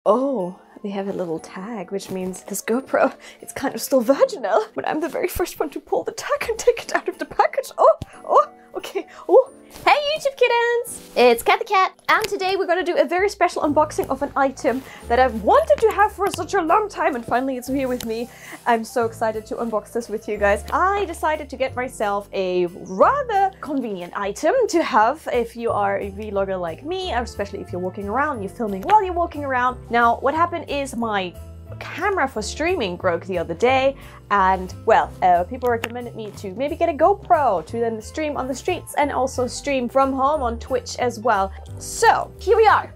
Oh, they have a little tag, which means this GoPro, it's kind of still virginal, but I'm the very first one to pull the tag and take it out of the package. Oh, okay, oh. Hey YouTube kittens! It's Cat the Cat, and today we're gonna do a very special unboxing of an item that I've wanted to have for such a long time, and finally it's here with me. I'm so excited to unbox this with you guys. I decided to get myself a rather convenient item to have if you are a vlogger like me, especially if you're walking around, you're filming while you're walking around. Now, what happened is my camera for streaming broke the other day, and well, people recommended me to maybe get a GoPro to then stream on the streets and also stream from home on Twitch as well. So here we are.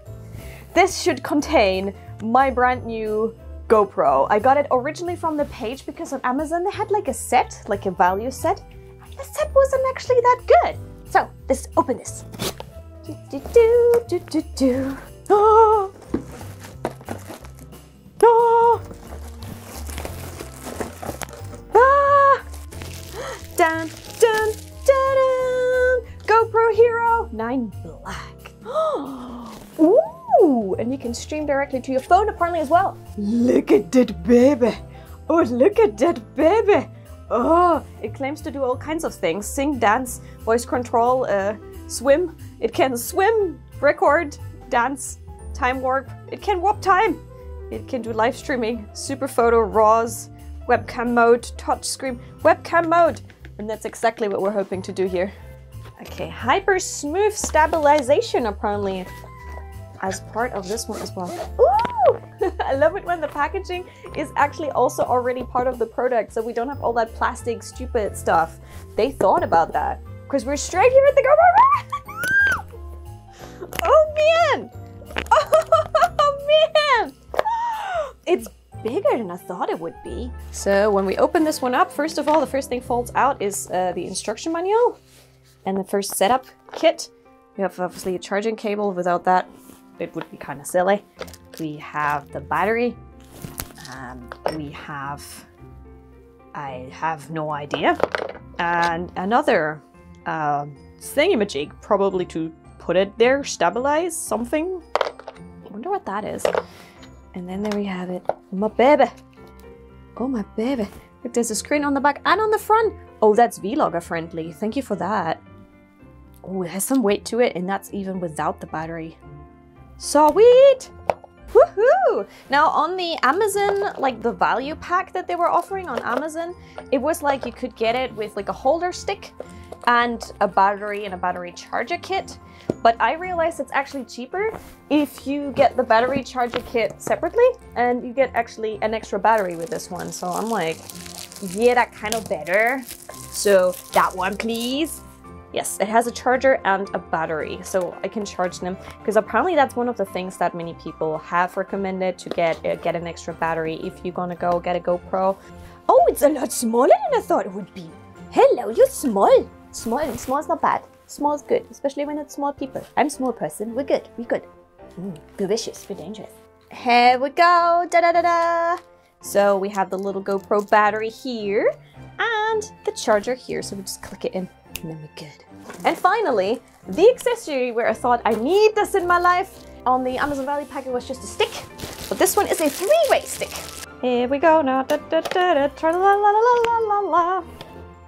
This should contain my brand new GoPro. I got it originally from the page because on Amazon they had like a set, like a value set, and the set wasn't actually that good. So let's open this. Oh. Oh. Ah. Dun, dun, dun, dun. GoPro Hero 9 Black. Ooh, and you can stream directly to your phone apparently as well. Look at that baby. Oh, look at that baby. Oh, it claims to do all kinds of things. Sing, dance, voice control, swim. It can swim, record, dance, time warp. It can warp time. It can do live streaming, super photo, RAWs, webcam mode, touchscreen, webcam mode. And that's exactly what we're hoping to do here. Okay, hyper smooth stabilization apparently as part of this one as well. Ooh! I love it when the packaging is actually also already part of the product, so we don't have all that plastic stupid stuff. They thought about that because we're straight here at the GoPro. Oh man! Oh man! It's bigger than I thought it would be. So when we open this one up, first of all, the first thing falls out is the instruction manual and the first setup kit. We have obviously a charging cable. Without that, it would be kind of silly. We have the battery. We have, I have no idea. And another thingamajig, probably to put it there, stabilize something. I wonder what that is. And then there we have it. My baby. Oh, my baby. Look, there's a screen on the back and on the front. Oh, that's vlogger friendly. Thank you for that. Oh, it has some weight to it, and that's even without the battery. Sweet! Woohoo! Now on the Amazon, like the value pack that they were offering on Amazon, it was like you could get it with like a holder stick and a battery and a battery charger kit. But I realized it's actually cheaper if you get the battery charger kit separately and you get actually an extra battery with this one. So I'm like, yeah, that kind of better. So that one, please. Yes, it has a charger and a battery, so I can charge them because apparently that's one of the things that many people have recommended to get an extra battery if you're gonna go get a GoPro. Oh, it's a lot smaller than I thought it would be. Hello, you're small. Small's not bad. Small's good, especially when it's small people. I'm a small person. We're good. We're good. We're vicious. We're dangerous. Here we go. Da da da da. So we have the little GoPro battery here and the charger here. So we just click it in and then we're good. And finally, the accessory where I thought I need this in my life. On the Amazon Value pack, it was just a stick, but this one is a three-way stick. Here we go now. Da da da da. Tra la la la la la la.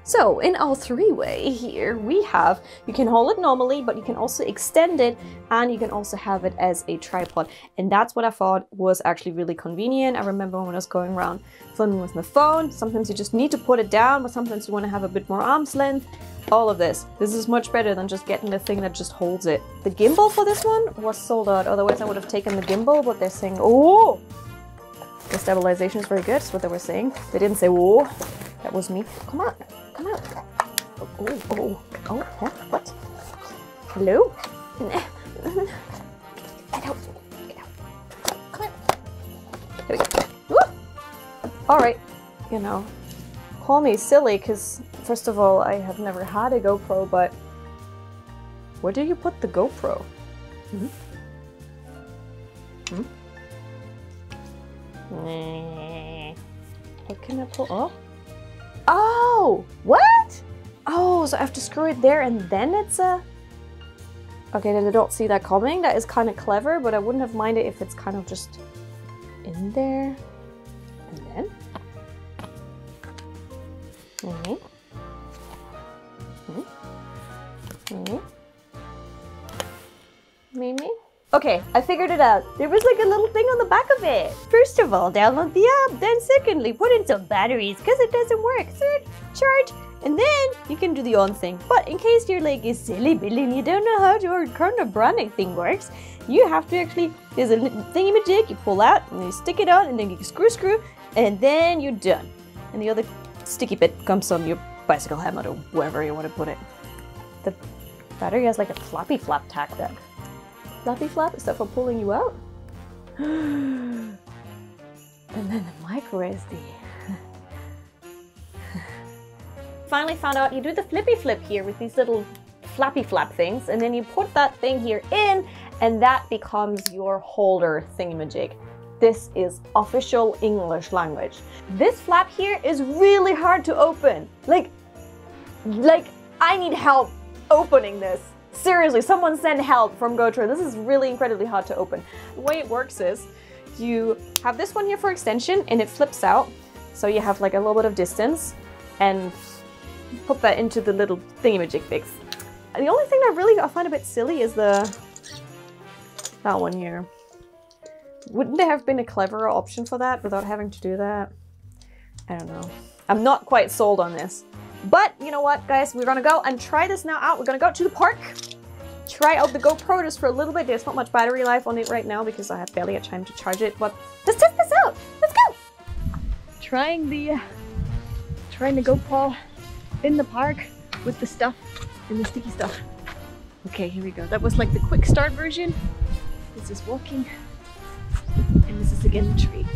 So in our three-way here we have, you can hold it normally, but you can also extend it and you can also have it as a tripod. And that's what I thought was actually really convenient. I remember when I was going around filming with my phone, sometimes you just need to put it down, but sometimes you want to have a bit more arm's length. All of this. This is much better than just getting the thing that just holds it. The gimbal for this one was sold out, otherwise I would have taken the gimbal, but they're saying, oh! The stabilization is very good, that's what they were saying. They didn't say, whoa. That was me. Come on. Come out. Oh, huh? What? Hello? Get out. Get out. Come on. There we go. Woo! All right. You know, call me silly because, first of all, I have never had a GoPro, but where do you put the GoPro? What can I pull? Oh, what? Oh, so I have to screw it there and then it's a... Okay, then I don't see that coming. That is kind of clever, but I wouldn't have minded if it's kind of just in there. And then... Maybe? Okay, I figured it out. There was like a little thing on the back of it. First of all, download the app. Then secondly, put in some batteries because it doesn't work. Third, charge. And then you can do the on thing. But in case you're like a silly billy and you don't know how your current branding thing works, you have to actually, there's a thingy-majig you pull out and you stick it on and then you screw, and then you're done. And the other sticky bit comes on your bicycle helmet or wherever you want to put it. The battery has like a flappy flap tag there. Flappy flap? Is that for pulling you out? And then the micro SD. Finally found out you do the flippy flip here with these little flappy flap things, and then you put that thing here in, and that becomes your holder thingamajig. This is official English language. This flap here is really hard to open. Like I need help opening this. Seriously, someone send help from GoTro. This is really incredibly hard to open. The way it works is you have this one here for extension and it flips out. So you have like a little bit of distance and put that into the little thingamajig things. The only thing that I find a bit silly is that one here. Wouldn't there have been a cleverer option for that without having to do that? I don't know. I'm not quite sold on this. But you know what, guys? We're gonna go and try this now out. We're gonna go to the park, try out the GoPro just for a little bit. There's not much battery life on it right now because I have barely had time to charge it, but let's test this out. Let's go! Trying the GoPro in the park with the stuff and the sticky stuff. Okay, here we go. That was like the quick start version. This is walking, and this is again the tree.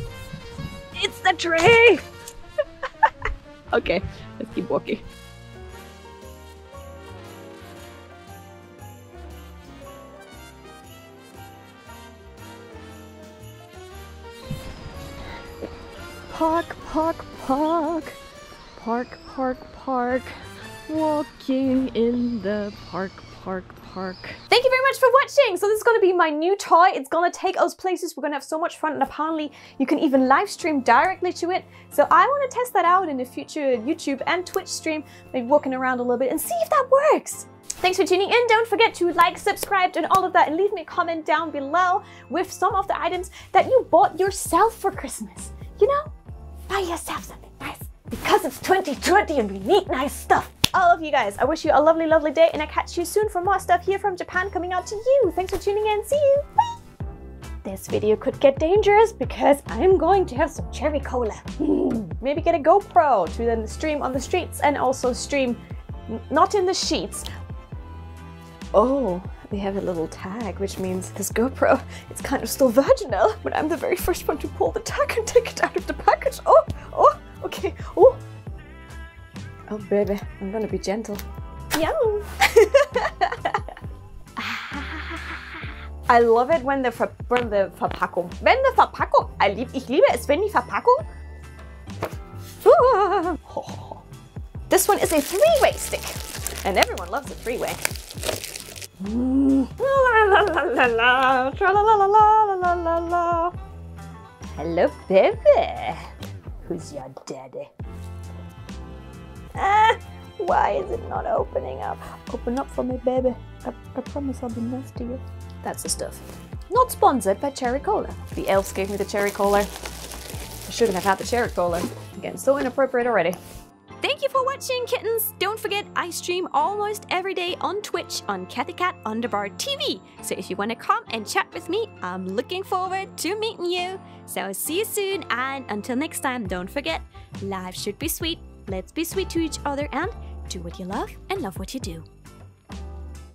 It's the tree! Okay, let's keep walking. Park, park, park. Park, park, park. Walking in the park, park, park. Thank you very much for watching. So this is going to be my new toy. It's going to take us places. We're going to have so much fun, and apparently you can even live stream directly to it. So I want to test that out in the future YouTube and Twitch stream, maybe walking around a little bit and see if that works. Thanks for tuning in. Don't forget to like, subscribe, and all of that, and leave me a comment down below with some of the items that you bought yourself for Christmas. You know, buy yourself something nice because it's 2020 and we need nice stuff. All of you guys, I wish you a lovely, lovely day, and I catch you soon for more stuff here from Japan coming out to you. Thanks for tuning in. See you. Bye. This video could get dangerous because I'm going to have some cherry cola. Maybe get a GoPro to then stream on the streets and also stream not in the sheets. Oh, they have a little tag, which means this GoPro, it's kind of still virginal, but I'm the very first one to pull the tag and take it out of the package. Oh, okay, oh. Oh baby, I'm gonna be gentle. Yum! I love it when the Verpackung. Ich liebe es, wenn die Verpackung. This one is a three-way stick, and everyone loves a three-way. Hello, baby. Who's your daddy? Why is it not opening up? Open up for me, baby. I promise I'll be nice to you. That's the stuff. Not sponsored by Cherry Cola. The elves gave me the Cherry Cola. I shouldn't have had the Cherry Cola. Again, so inappropriate already. Thank you for watching, kittens. Don't forget, I stream almost every day on Twitch on CathyCat_TV. So if you want to come and chat with me, I'm looking forward to meeting you. So see you soon, and until next time, don't forget, life should be sweet. Let's be sweet to each other and do what you love and love what you do.